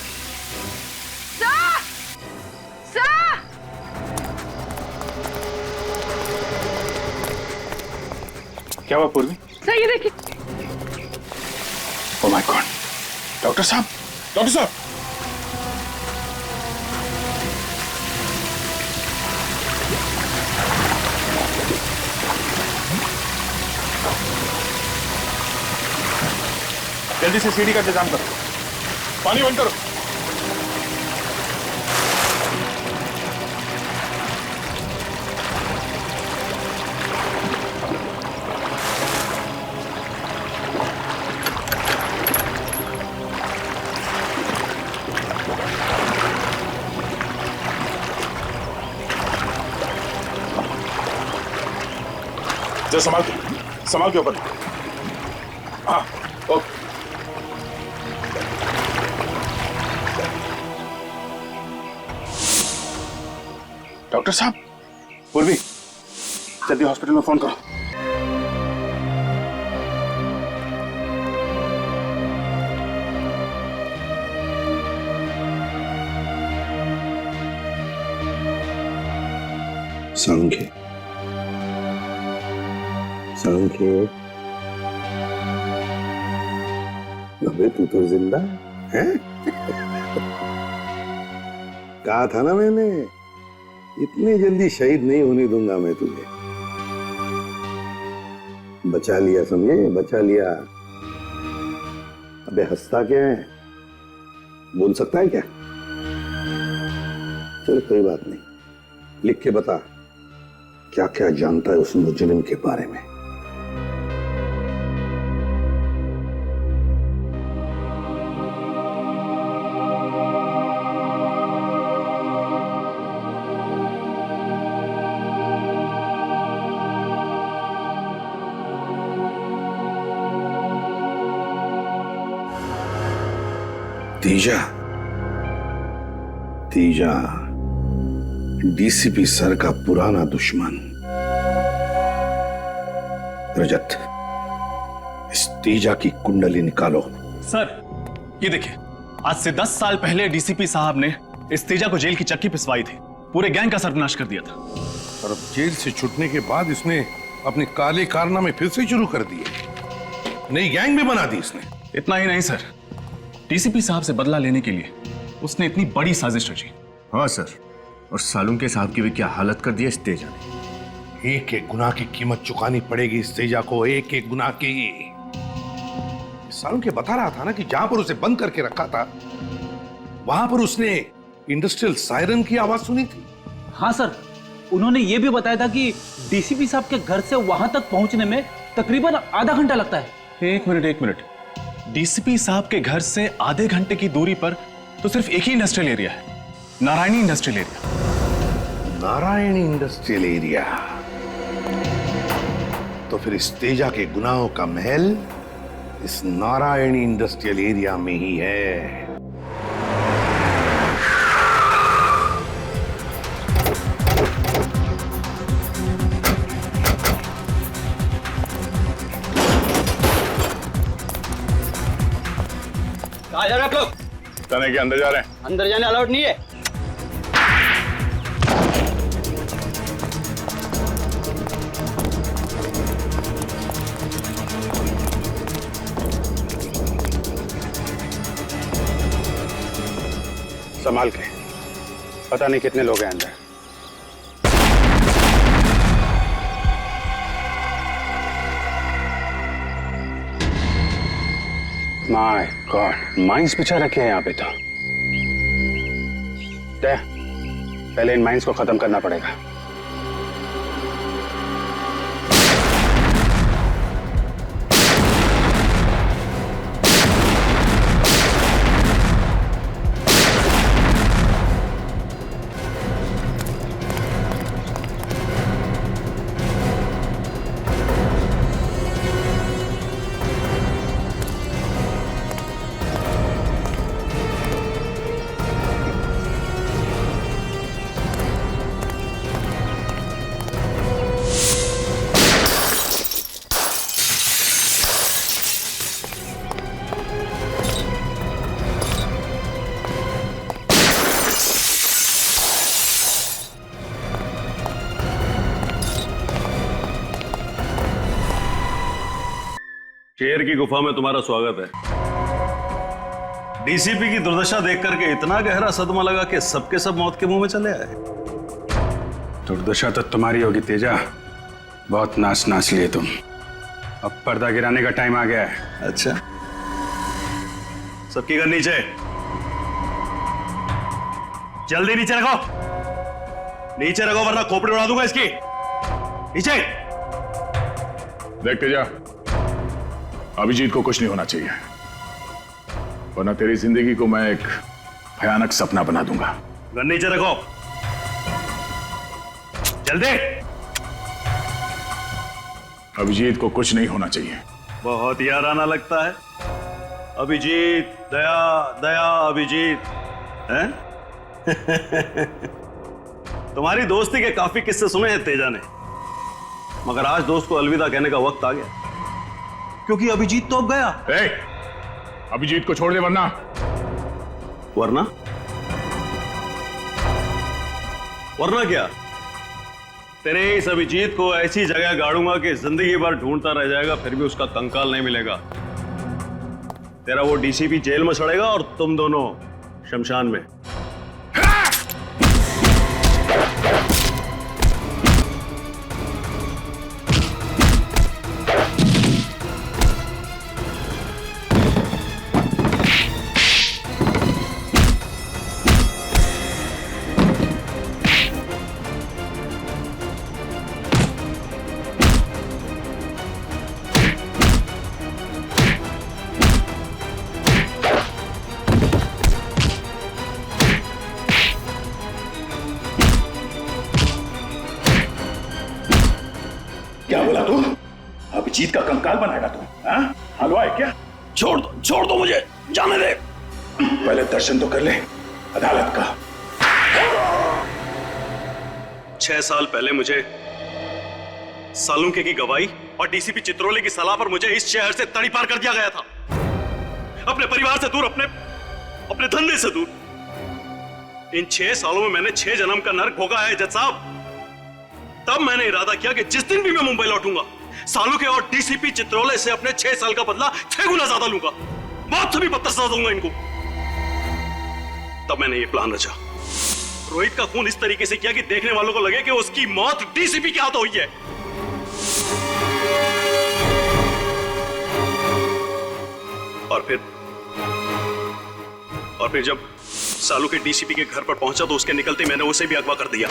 क्या हुआ पूर्वी? सर ये देखिए। ओह माय गॉड, डॉक्टर साहब, डॉक्टर साहब। जल्दी से सीढ़ी का इंतजाम करो, पानी बंद करो। जरा संभाल के ऊपर। हाँ ओके। डॉक्टर साहब, पूर्वी जल्दी हॉस्पिटल में फोन करो। साळुंखे, अबे तू तो जिंदा है? कहा था ना मैंने, इतनी जल्दी शहीद नहीं होने दूंगा मैं तुझे। बचा लिया, समझे? बचा लिया। अबे हंसता क्या है? बोल सकता है क्या? चल कोई बात नहीं, लिख के बता क्या क्या जानता है उस मुजरिम के बारे में। तीजा डीसीपी सर का पुराना दुश्मन। रजत, इस तीजा की कुंडली निकालो। सर ये देखिए, आज से 10 साल पहले डीसीपी साहब ने इस तीजा को जेल की चक्की पिसवाई थी, पूरे गैंग का सर्वनाश कर दिया था। और अब जेल से छूटने के बाद इसने अपने काले कारनामे फिर से शुरू कर दिए, नई गैंग भी बना दी इसने। इतना ही नहीं सर, डीसीपी साहब से बदला लेने के लिए उसने इतनी बड़ी साजिश रची। हाँ सर, और सालुंके साहब की भी क्या हालत कर दी इस तेजा ने। एक एक गुनाह की कीमत चुकानी पड़ेगी इस तेजा को, एक एक गुनाह की। सालुंके बता रहा था ना कि जहां पर उसे बंद करके रखा था वहां पर उसने इंडस्ट्रियल सायरन की आवाज सुनी थी। हाँ सर, उन्होंने ये भी बताया था कि डीसीपी साहब के घर से वहां तक पहुंचने में तकरीबन आधा घंटा लगता है। एक मिनट, डीसीपी साहब के घर से आधे घंटे की दूरी पर तो सिर्फ एक ही इंडस्ट्रियल एरिया है, Narayani industrial area. Narayani industrial area, तो फिर इस तेजा के गुनाहों का महल इस नारायणी इंडस्ट्रियल एरिया में ही है। कहाँ जा रहे हैं आप लोग? थाने के अंदर जा रहे हैं। अंदर जाने अलाउड नहीं है। संभाल के, पता नहीं कितने लोग हैं अंदर। माय गॉड, माइंस बिछा रखे हैं यहाँ पे। तो पहले इन माइंस को खत्म करना पड़ेगा। शेर की गुफा में तुम्हारा स्वागत है। डीसीपी की दुर्दशा देख करके इतना गहरा सदमा लगा कि सबके सब मौत के मुंह में चले आए। दुर्दशा तो तुम्हारी होगी तेजा, बहुत नाच लिए तुम। अब पर्दा गिराने का टाइम आ गया है। अच्छा, सबकी घर नीचे, जल्दी नीचे रखो, नीचे रखो वरना खोपड़ी उड़ा दूंगा इसकी। नीचे देखते जा, अभिजीत को कुछ नहीं होना चाहिए, वरना तेरी जिंदगी को मैं एक भयानक सपना बना दूंगा। घर नीचे रखो, जल्दी। अभिजीत को कुछ नहीं होना चाहिए। बहुत याराना लगता है। अभिजीत, दया दया अभिजीत हैं? तुम्हारी दोस्ती के काफी किस्से सुने हैं तेजा ने, मगर आज दोस्त को अलविदा कहने का वक्त आ गया, क्योंकि अभिजीत तो अब गया। अभिजीत को छोड़ दे, वरना वरना क्या? तेरे इस अभिजीत को ऐसी जगह गाड़ूंगा कि जिंदगी भर ढूंढता रह जाएगा, फिर भी उसका कंकाल नहीं मिलेगा। तेरा वो डीसीपी जेल में सड़ेगा और तुम दोनों शमशान में। क्या बोला तू? अभिजीत का कंकाल बनाएगा तू? हलवा है क्या? छोड़ दो मुझे, जाने दे। पहले दर्शन तो कर ले अदालत का। 6 साल पहले मुझे सालुंके की गवाही और डीसीपी चित्रोले की सलाह पर मुझे इस शहर से तड़ीपार कर दिया गया था, अपने परिवार से दूर, अपने धंधे से दूर। इन 6 सालों में मैंने 6 जन्म का नर्क भोगा है जज साहब। तब मैंने इरादा किया कि जिस दिन भी मैं मुंबई लौटूंगा, सालुके और डीसीपी चित्रोले से अपने 6 साल का बदला 6 गुना ज्यादा लूंगा। मौत से भी बदतर सजा दूंगा इनको। तब मैंने ये प्लान रचा। रोहित का खून इस तरीके से किया कि देखने वालों को लगे कि उसकी मौत डीसीपी के हाथों हुई है। और फिर जब सालू के डीसीपी के घर पर पहुंचा तो उसके निकलते मैंने उसे भी अगवा कर दिया।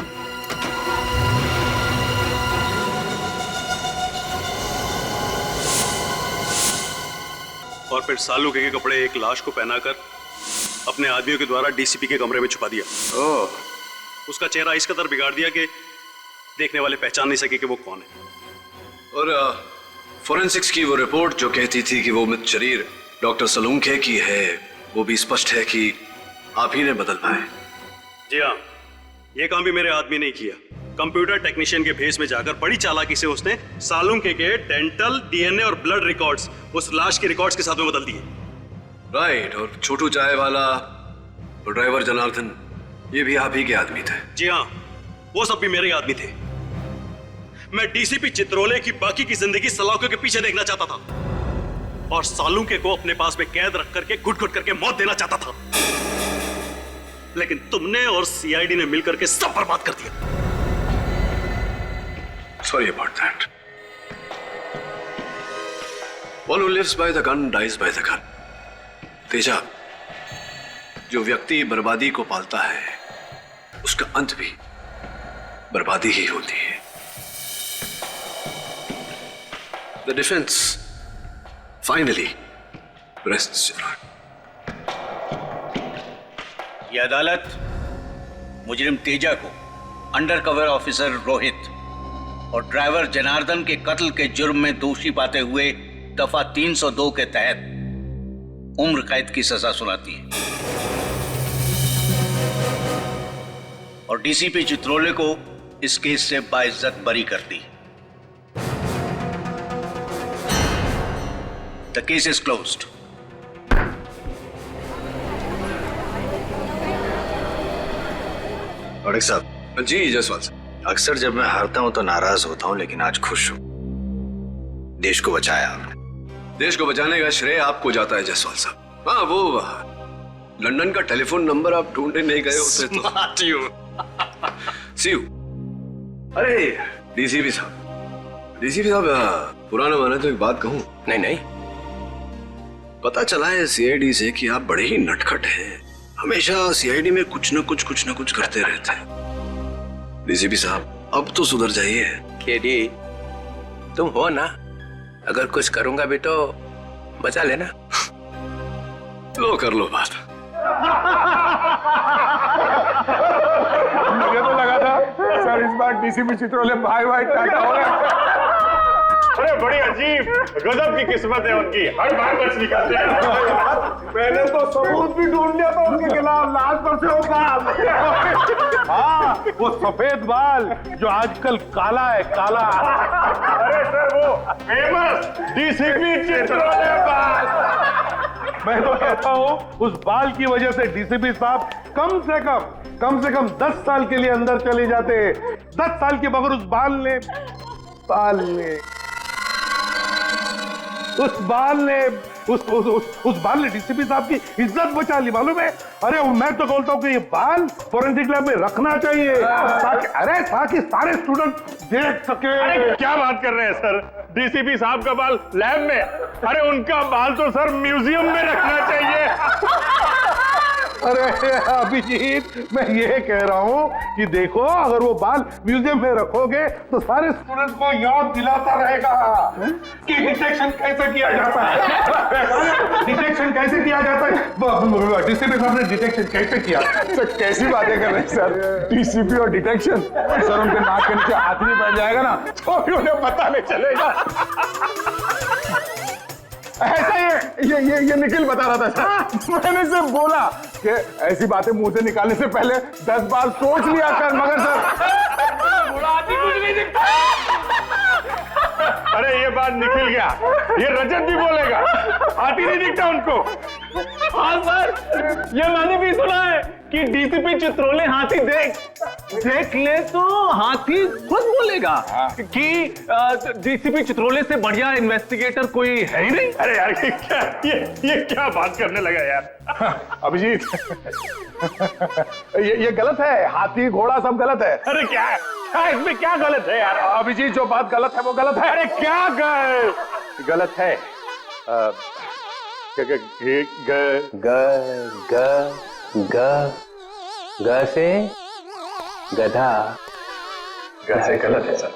और फिर सालू के कपड़े एक लाश को पहनाकर अपने आदमियों के द्वारा डीसीपी के कमरे में छुपा दिया। उसका चेहरा इस कदर बिगाड़ दिया कि देखने वाले पहचान नहीं सके कि वो कौन है। और फोरेंसिक्स की वो रिपोर्ट जो कहती थी कि वो मृत शरीर डॉक्टर सलूंखे की है, वो भी स्पष्ट है कि आप ही ने बदल पाए। जी हाँ, ये काम भी मेरे आदमी ने किया। कंप्यूटर टेक्नीशियन के भेस में जाकर बड़ी चालाकी से उसने सालुंखे के डेंटल, डीएनए और ब्लड रिकॉर्ड्स उस लाश के रिकॉर्ड्स के साथ में बदल दिए। राइट। और छोटू चाय वाला और ड्राइवर जनार्दन, ये भी आप ही के आदमी थे? जी हाँ, वो सब भी मेरे आदमी थे। मैं डीसीपी चित्रोले की बाकी की जिंदगी सलाखों के पीछे देखना चाहता था और सालुंखे को अपने पास में कैद रख करके घुट-घुट करके मौत देना चाहता था, लेकिन तुमने और सीआईडी ने मिलकर के सब बर्बाद कर दिया। Sorry about that. One who lives by the gun dies by the gun. Teja, जो व्यक्ति बर्बादी को पालता है उसका अंत भी बर्बादी ही होती है। The defense finally rests your hand. यह अदालत मुजरिम तेजा को अंडरकवर ऑफिसर रोहित और ड्राइवर जनार्दन के कत्ल के जुर्म में दोषी पाते हुए दफा 302 के तहत उम्र कैद की सजा सुनाती है और डीसीपी चित्रोले को इस केस से बाइज्जत बरी करती है। The case is closed. औडिक साहब। जी जायसवाल साहब। अक्सर जब मैं हारता हूं तो नाराज होता हूं, लेकिन आज खुश हूं। देश को बचाया आपने। देश को बचाने का श्रेय आपको जाता है जायसवाल साहब। हाँ, वो लंदन का टेलीफोन नंबर आप ढूंढने नहीं गए होते तो। सी यू। अरे डीसीपी साहब, पुराना माना तो एक बात कहूं? नहीं, पता चला है सीआईडी से कि आप बड़े ही नटखट हैं। हमेशा सीआईडी में कुछ न कुछ करते रहते हैं। डीसीपी साहब, अब तो सुधर जाइए। केडी, तुम हो ना, अगर कुछ करूंगा भी तो बचा लेना। लो, कर लो बात। मुझे तो लगा था सर इस बार डीसीपी चित्रोले भाई टाटा हो गया। अरे बड़ी अजीब गजब की किस्मत है उनकी, हर बार बच निकलते हैं। मैंने तो सबूत भी ढूंढ लिया था उनके खिलाफ, लाश पर से होगा। हाँ, वो सफेद बाल जो आजकल काला है, काला। अरे सर, वो फेमस डीसीपी चित्रोले बाल। मैं तो कहता हूँ उस बाल की वजह से डीसीपी साहब कम से कम 10 साल के लिए अंदर चले जाते। 10 साल के बगैर उस बाल ने डीसीपी साहब की इज्जत बचा ली, मालूम है? अरे मैं तो बोलता हूँ कि ये बाल फोरेंसिक लैब में रखना चाहिए ताकि सारे स्टूडेंट देख सके। अरे क्या बात कर रहे हैं सर, डीसीपी साहब का बाल लैब में? अरे उनका बाल तो सर म्यूजियम में रखना चाहिए। अरे अभिजीत, मैं ये कह रहा हूँ कि देखो, अगर वो बाल म्यूजियम में रखोगे तो सारे स्टूडेंट्स को याद दिलाता रहेगा कि डिटेक्शन कैसे किया जाता है। डीसीपी साहब ने डिटेक्शन कैसे किया? सर कैसी बातें कर रहे हैं सर, डीसीपी और डिटेक्शन? सर उनके नाक के नीचे हाथ नहीं बैठ जाएगा ना तो उन्हें पता नहीं चलेगा। ऐसा ये निखिल बता रहा था सर। मैंने से बोला कि ऐसी बातें मुंह से निकालने से पहले 10 बार सोच लिया कर, मगर सर कुछ नहीं दिखता। अरे ये बात निकल गया, ये रजत भी बोलेगा, हाथी नहीं दिखता उनको। हाँ सर, ये मैंने भी सुना है कि डीसीपी चित्रोले हाथी देख ले तो हाथी खुद बोलेगा कि डीसीपी चित्रोले से बढ़िया इन्वेस्टिगेटर कोई है ही नहीं। अरे यार ये क्या बात करने लगा यार। अभिजीत ये गलत है, हाथी घोड़ा सब गलत है। अरे क्या इसमें क्या गलत है यार? अभिजीत जो बात गलत है वो गलत है। अरे क्या गलत है? ग से गधा। ग से गलत है सर।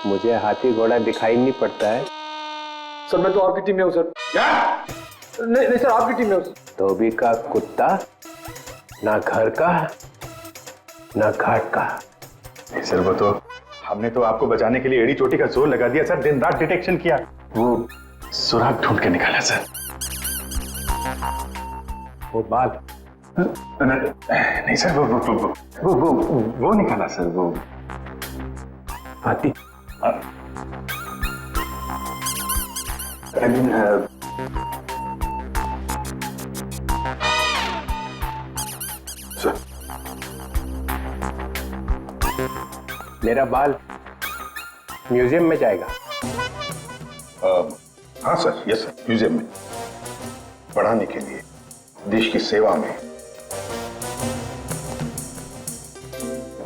मुझे हाथी घोड़ा दिखाई नहीं पड़ता है। सर मैं तो आपकी टीम में हूँ सर। क्या? नहीं सर, आपकी टीम में हूँ। धोबी का कुत्ता, ना घर का ना घाट का। सर वो तो हमने तो आपको बचाने के लिए एड़ी चोटी का जोर लगा दिया सर, दिन रात डिटेक्शन किया, वो सुराग ढूंढ के निकाला सर। वो बाल नहीं सर, वो निकाला सर, वो हाथी। मेरा बाल म्यूजियम में जाएगा। हाँ सर, यस सर, म्यूजियम में पढ़ाने के लिए, देश की सेवा में।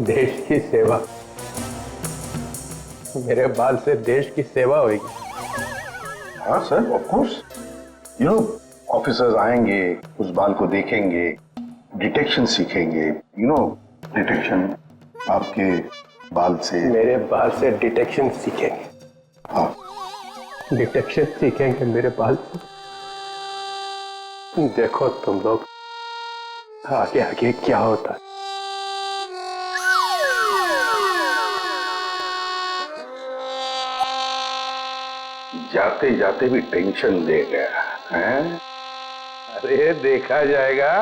देश की सेवा? मेरे बाल से देश की सेवा होगी। हाँ sir, of course. You know, officers आएंगे, उस बाल को देखेंगे, डिटेक्शन सीखेंगे। यू नो, डिटेक्शन आपके बाल से। मेरे बाल से डिटेक्शन सीखेंगे? हाँ, डिटेक्शन सीखेंगे मेरे बाल से। देखो तुम लोग आगे आगे क्या होता है। जाते जाते भी टेंशन दे गया है। अरे देखा जाएगा।